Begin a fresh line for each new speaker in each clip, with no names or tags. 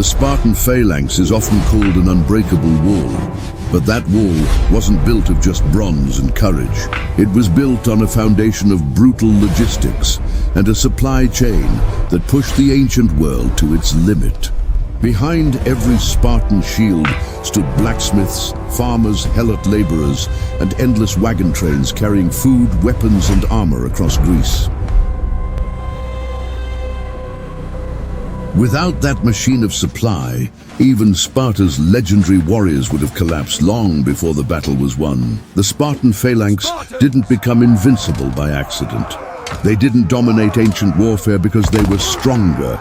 The Spartan Phalanx is often called an unbreakable wall, but that wall wasn't built of just bronze and courage. It was built on a foundation of brutal logistics and a supply chain that pushed the ancient world to its limit. Behind every Spartan shield stood blacksmiths, farmers, helot laborers, and endless wagon trains carrying food, weapons, and armor across Greece. Without that machine of supply, even Sparta's legendary warriors would have collapsed long before the battle was won. The Spartan Phalanx didn't become invincible by accident. They didn't dominate ancient warfare because they were stronger.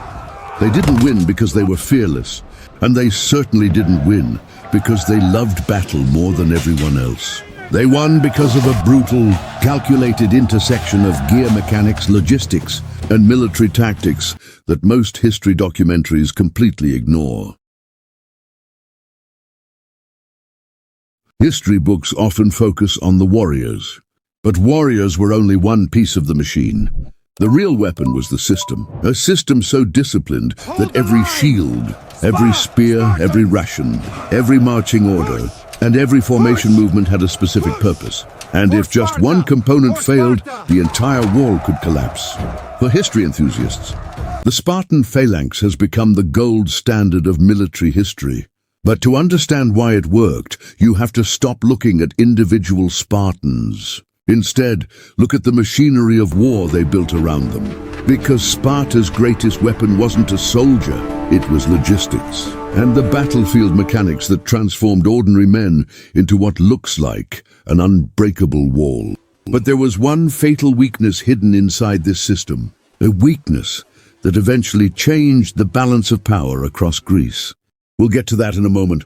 They didn't win because they were fearless. And they certainly didn't win because they loved battle more than everyone else. They won because of a brutal, calculated intersection of gear mechanics, logistics, and military tactics that most history documentaries completely ignore. History books often focus on the warriors, but warriors were only one piece of the machine. The real weapon was the system, a system so disciplined that every shield, every spear, every ration, every marching order, and every formation movement had a specific purpose. And if just one component failed, the entire wall could collapse. For history enthusiasts, the Spartan Phalanx has become the gold standard of military history. But to understand why it worked, you have to stop looking at individual Spartans. Instead, look at the machinery of war they built around them. Because Sparta's greatest weapon wasn't a soldier, it was logistics, and the battlefield mechanics that transformed ordinary men into what looks like an unbreakable wall. But there was one fatal weakness hidden inside this system, a weakness that eventually changed the balance of power across Greece. We'll get to that in a moment.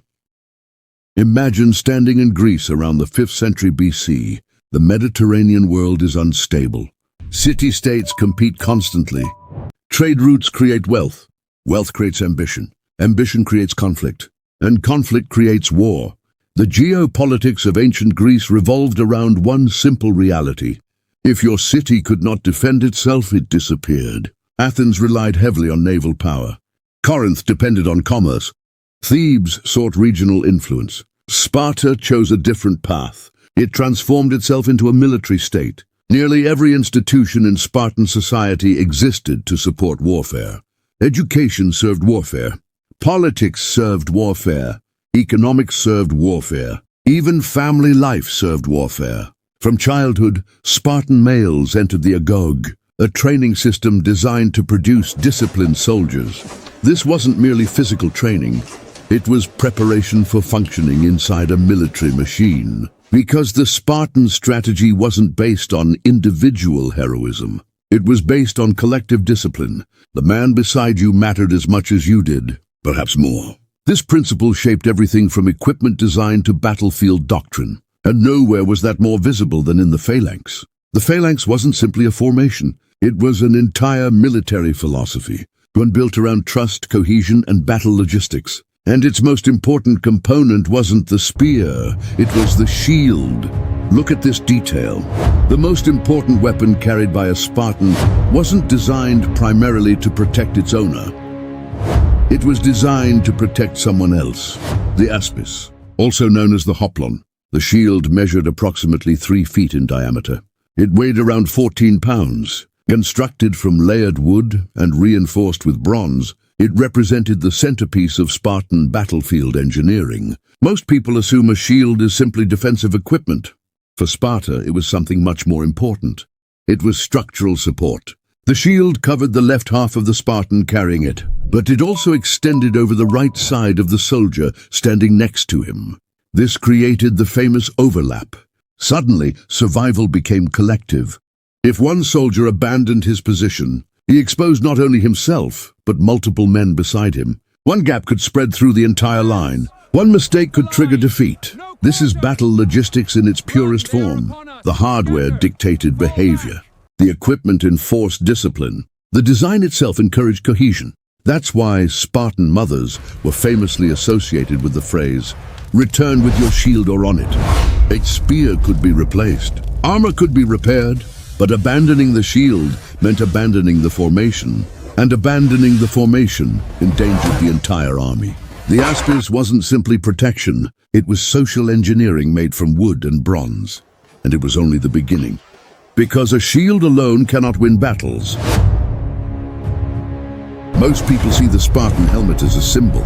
Imagine standing in Greece around the 5th century BC. The Mediterranean world is unstable. City-states compete constantly. Trade routes create wealth. Wealth creates ambition. Ambition creates conflict. And conflict creates war. The geopolitics of ancient Greece revolved around one simple reality. If your city could not defend itself, it disappeared. Athens relied heavily on naval power. Corinth depended on commerce. Thebes sought regional influence. Sparta chose a different path. It transformed itself into a military state. Nearly every institution in Spartan society existed to support warfare. Education served warfare. Politics served warfare. Economics served warfare. Even family life served warfare. From childhood, Spartan males entered the agog, a training system designed to produce disciplined soldiers. This wasn't merely physical training. It was preparation for functioning inside a military machine. Because the Spartan strategy wasn't based on individual heroism. It was based on collective discipline. The man beside you mattered as much as you did, perhaps more. This principle shaped everything from equipment design to battlefield doctrine. And nowhere was that more visible than in the Phalanx. The Phalanx wasn't simply a formation. It was an entire military philosophy, one built around trust, cohesion, and battle logistics. And its most important component wasn't the spear, it was the shield. Look at this detail. The most important weapon carried by a Spartan wasn't designed primarily to protect its owner. It was designed to protect someone else. The aspis, also known as the hoplon. The shield measured approximately 3 feet in diameter. It weighed around 14 pounds. Constructed from layered wood and reinforced with bronze, it represented the centerpiece of Spartan battlefield engineering. Most people assume a shield is simply defensive equipment. For Sparta, it was something much more important. It was structural support. The shield covered the left half of the Spartan carrying it, but it also extended over the right side of the soldier standing next to him. This created the famous overlap. Suddenly, survival became collective. If one soldier abandoned his position, he exposed not only himself, but multiple men beside him. One gap could spread through the entire line. One mistake could trigger defeat. This is battle logistics in its purest form. The hardware dictated behavior. The equipment enforced discipline. The design itself encouraged cohesion. That's why Spartan mothers were famously associated with the phrase, "Return with your shield or on it." A spear could be replaced. Armor could be repaired. But abandoning the shield meant abandoning the formation. and abandoning the formation endangered the entire army. The aspis wasn't simply protection, it was social engineering made from wood and bronze. And it was only the beginning. Because a shield alone cannot win battles. Most people see the Spartan helmet as a symbol,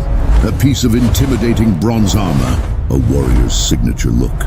a piece of intimidating bronze armor, a warrior's signature look.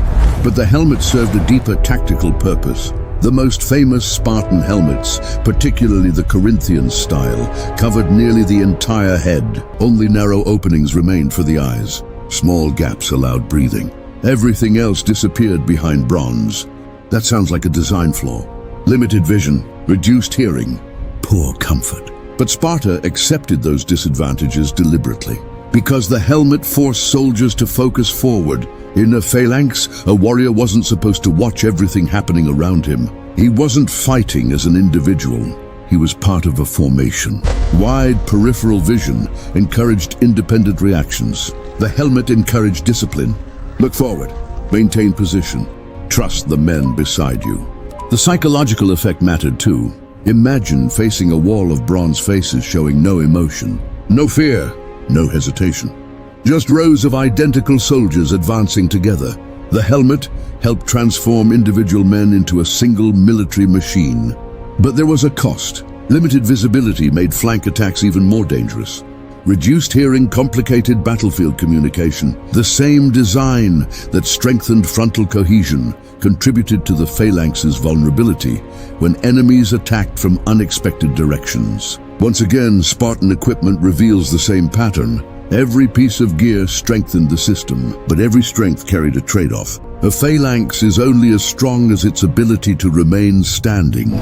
But the helmet served a deeper tactical purpose. The most famous Spartan helmets, particularly the Corinthian style, covered nearly the entire head. Only narrow openings remained for the eyes. Small gaps allowed breathing. Everything else disappeared behind bronze. That sounds like a design flaw. Limited vision, reduced hearing, poor comfort. But Sparta accepted those disadvantages deliberately, because the helmet forced soldiers to focus forward. In a phalanx, a warrior wasn't supposed to watch everything happening around him. He wasn't fighting as an individual. He was part of a formation. Wide peripheral vision encouraged independent reactions. The helmet encouraged discipline. Look forward, maintain position, trust the men beside you. The psychological effect mattered too. Imagine facing a wall of bronze faces showing no emotion, no fear, no hesitation. Just rows of identical soldiers advancing together. The helmet helped transform individual men into a single military machine. But there was a cost. Limited visibility made flank attacks even more dangerous. Reduced hearing complicated battlefield communication. The same design that strengthened frontal cohesion contributed to the phalanx's vulnerability when enemies attacked from unexpected directions. Once again, Spartan equipment reveals the same pattern. Every piece of gear strengthened the system, but every strength carried a trade-off. A phalanx is only as strong as its ability to remain standing.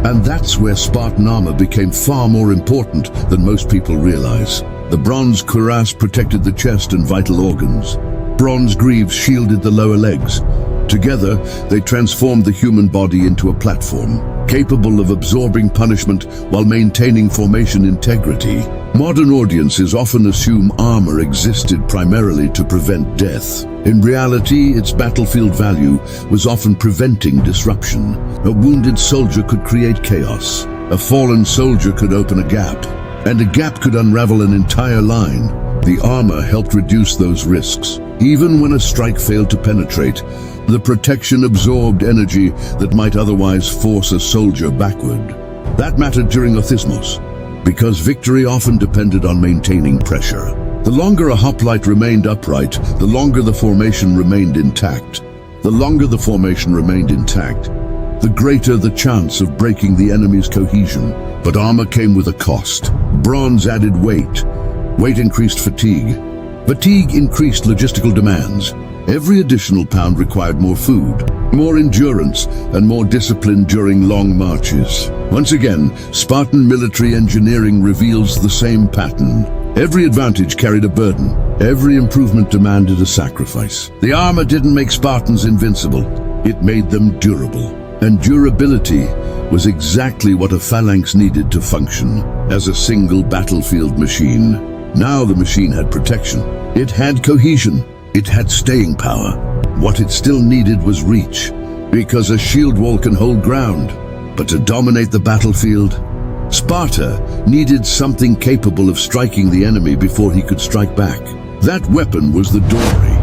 And that's where Spartan armor became far more important than most people realize. The bronze cuirass protected the chest and vital organs. Bronze greaves shielded the lower legs. Together, they transformed the human body into a platform, capable of absorbing punishment while maintaining formation integrity. Modern audiences often assume armor existed primarily to prevent death. In reality, its battlefield value was often preventing disruption. A wounded soldier could create chaos. A fallen soldier could open a gap, and a gap could unravel an entire line. The armor helped reduce those risks. Even when a strike failed to penetrate, the protection absorbed energy that might otherwise force a soldier backward. That mattered during Othismos, because victory often depended on maintaining pressure. The longer a hoplite remained upright, the longer the formation remained intact. The longer the formation remained intact, the greater the chance of breaking the enemy's cohesion. But armor came with a cost. Bronze added weight. Weight increased fatigue. Fatigue increased logistical demands. Every additional pound required more food, more endurance, and more discipline during long marches. Once again, Spartan military engineering reveals the same pattern. Every advantage carried a burden. Every improvement demanded a sacrifice. The armor didn't make Spartans invincible. It made them durable. And durability was exactly what a phalanx needed to function as a single battlefield machine. Now the machine had protection. It had cohesion. It had staying power. What it still needed was reach, because a shield wall can hold ground. But to dominate the battlefield, Sparta needed something capable of striking the enemy before he could strike back. That weapon was the dory.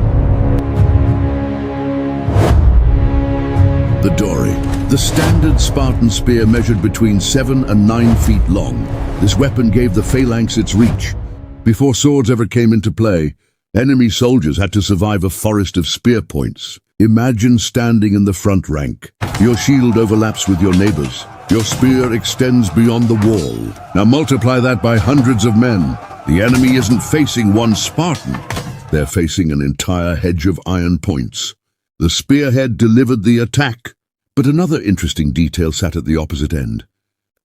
The dory. The standard Spartan spear measured between 7 and 9 feet long. This weapon gave the phalanx its reach. Before swords ever came into play, enemy soldiers had to survive a forest of spear points. Imagine standing in the front rank. Your shield overlaps with your neighbor's. Your spear extends beyond the wall. Now multiply that by hundreds of men. The enemy isn't facing one Spartan. They're facing an entire hedge of iron points. The spearhead delivered the attack. But another interesting detail sat at the opposite end.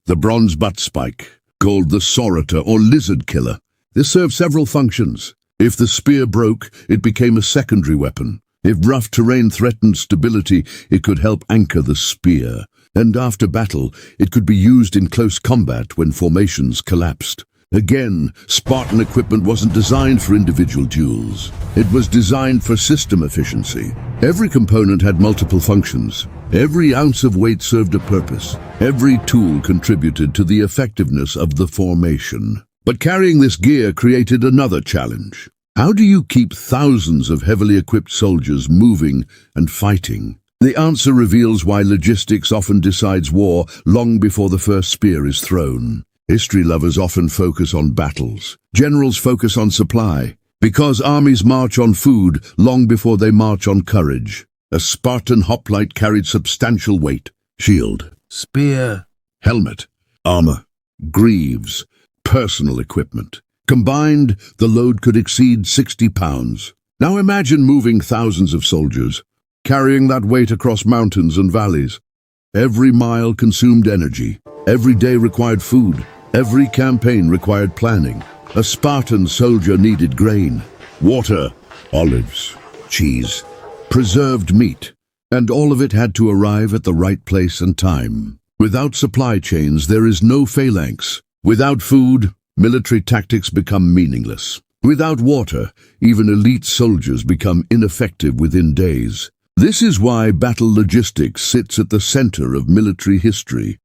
The bronze butt spike, called the soriter or lizard killer. This served several functions. If the spear broke, it became a secondary weapon. If rough terrain threatened stability, it could help anchor the spear. And after battle, it could be used in close combat when formations collapsed. Again, Spartan equipment wasn't designed for individual duels. It was designed for system efficiency. Every component had multiple functions. Every ounce of weight served a purpose. Every tool contributed to the effectiveness of the formation. But carrying this gear created another challenge. How do you keep thousands of heavily equipped soldiers moving and fighting? The answer reveals why logistics often decides war long before the first spear is thrown. History lovers often focus on battles. Generals focus on supply, because armies march on food long before they march on courage. A Spartan hoplite carried substantial weight: shield, spear, helmet, armor, greaves, personal equipment. Combined, the load could exceed 60 pounds. Now imagine moving thousands of soldiers, carrying that weight across mountains and valleys. Every mile consumed energy. Every day required food. Every campaign required planning. A Spartan soldier needed grain, water, olives, cheese, preserved meat, and all of it had to arrive at the right place and time. Without supply chains, there is no phalanx. Without food, military tactics become meaningless. Without water, even elite soldiers become ineffective within days. This is why battle logistics sits at the center of military history.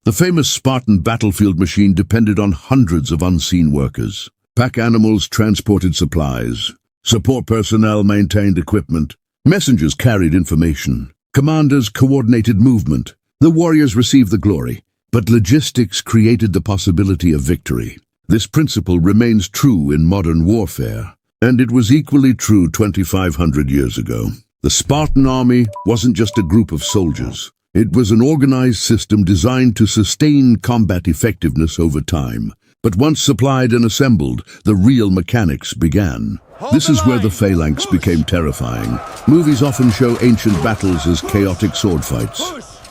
The famous Spartan battlefield machine depended on hundreds of unseen workers. Pack animals transported supplies. Support personnel maintained equipment. Messengers carried information. Commanders coordinated movement. The warriors received the glory. But logistics created the possibility of victory. This principle remains true in modern warfare, and it was equally true 2,500 years ago. The Spartan army wasn't just a group of soldiers. It was an organized system designed to sustain combat effectiveness over time. But once supplied and assembled, the real mechanics began. This is where the phalanx became terrifying. Movies often show ancient battles as chaotic sword fights.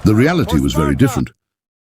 The reality was very different.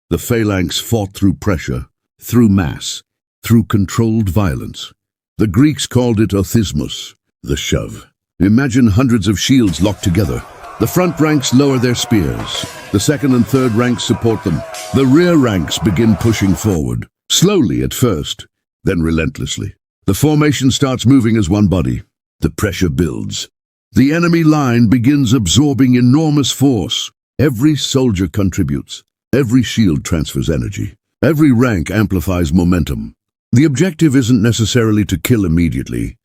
The phalanx fought through pressure, through mass, through controlled violence. The Greeks called it othismos, the shove. Imagine hundreds of shields locked together. The front ranks lower their spears. The second and third ranks support them. The rear ranks begin pushing forward, slowly at first, then relentlessly. The formation starts moving as one body. The pressure builds. The enemy line begins absorbing enormous force. Every soldier contributes. Every shield transfers energy. Every rank amplifies momentum. The objective isn't necessarily to kill immediately.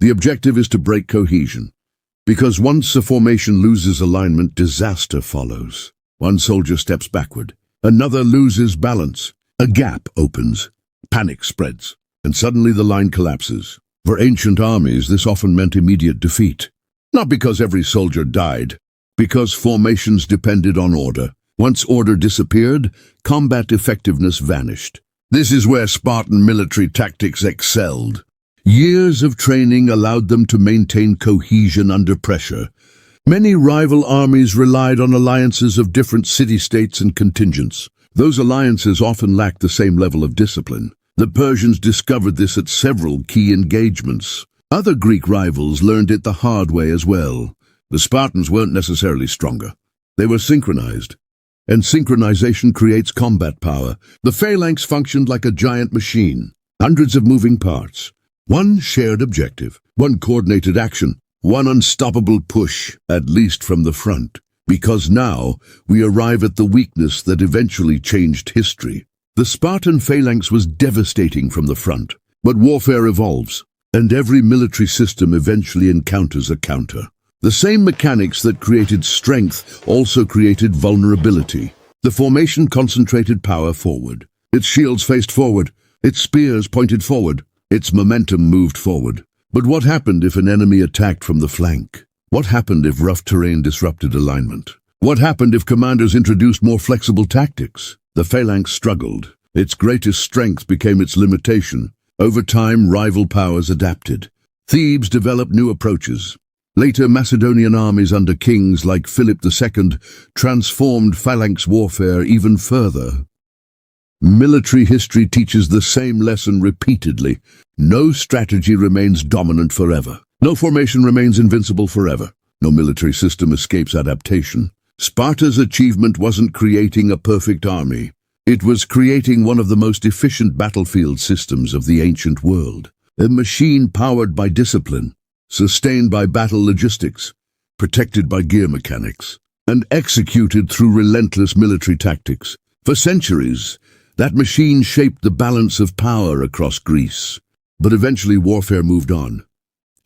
The objective is to break cohesion. Because once a formation loses alignment, disaster follows. One soldier steps backward. Another loses balance. A gap opens. Panic spreads. And suddenly the line collapses. For ancient armies, this often meant immediate defeat. Not because every soldier died, because formations depended on order. Once order disappeared, combat effectiveness vanished. This is where Spartan military tactics excelled. Years of training allowed them to maintain cohesion under pressure. Many rival armies relied on alliances of different city-states and contingents. Those alliances often lacked the same level of discipline. The Persians discovered this at several key engagements. Other Greek rivals learned it the hard way as well. The Spartans weren't necessarily stronger. They were synchronized. And synchronization creates combat power. The phalanx functioned like a giant machine. Hundreds of moving parts. One shared objective. One coordinated action. One unstoppable push, at least from the front. Because now, we arrive at the weakness that eventually changed history. The Spartan phalanx was devastating from the front. But warfare evolves, and every military system eventually encounters a counter. The same mechanics that created strength also created vulnerability. The formation concentrated power forward. Its shields faced forward. Its spears pointed forward. Its momentum moved forward. But what happened if an enemy attacked from the flank? What happened if rough terrain disrupted alignment? What happened if commanders introduced more flexible tactics? The phalanx struggled. Its greatest strength became its limitation. Over time, rival powers adapted. Thebes developed new approaches. Later, Macedonian armies under kings like Philip II transformed phalanx warfare even further. Military history teaches the same lesson repeatedly. No strategy remains dominant forever. No formation remains invincible forever. No military system escapes adaptation. Sparta's achievement wasn't creating a perfect army. It was creating one of the most efficient battlefield systems of the ancient world. A machine powered by discipline, sustained by battle logistics, protected by gear mechanics, and executed through relentless military tactics. For centuries, that machine shaped the balance of power across Greece. But eventually warfare moved on,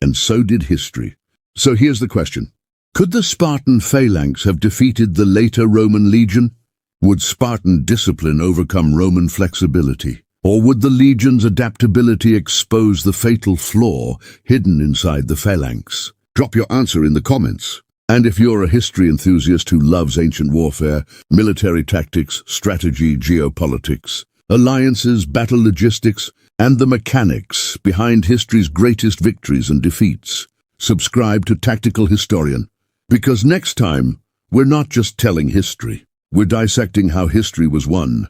and so did history. So here's the question. Could the Spartan Phalanx have defeated the later Roman legion? Would Spartan discipline overcome Roman flexibility? Or would the legion's adaptability expose the fatal flaw hidden inside the phalanx? Drop your answer in the comments. And if you're a history enthusiast who loves ancient warfare, military tactics, strategy, geopolitics, alliances, battle logistics, and the mechanics behind history's greatest victories and defeats, subscribe to Tactical Historian. Because next time, we're not just telling history. We're dissecting how history was won,